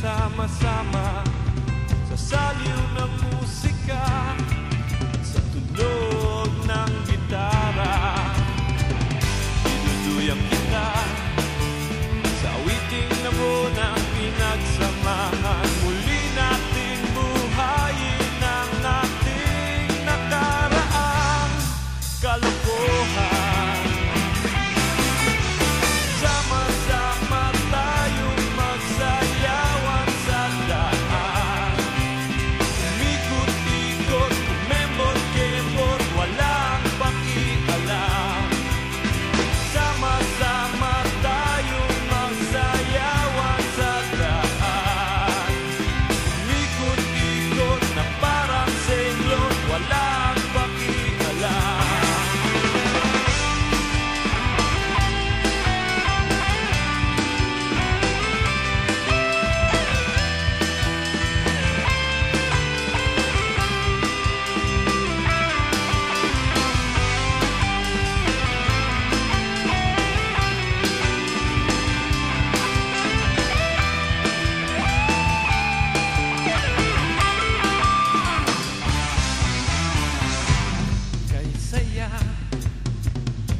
sama-sama sa saliw ng musika, sa tunog ng gitara. Dinuduyang kita sa awiting namunang pinagsamahan. Muli nating buhayin ang ating nakaraang kalokohan. Sama-sama tayong magsayawan sa daan. Umikot-ikot, kumembot-kembot, walang pakialam. Sama-sama tayong magsayawan sa daan. Umikot-ikot na parang senglot, walang pakialam.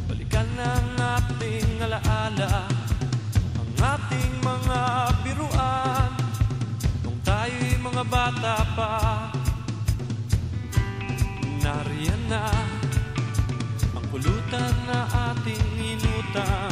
Balikan ang ating alaala, ang ating mga biruan nung tayo'y mga bata pa. Nariyan na ang pulutan na ating inutan.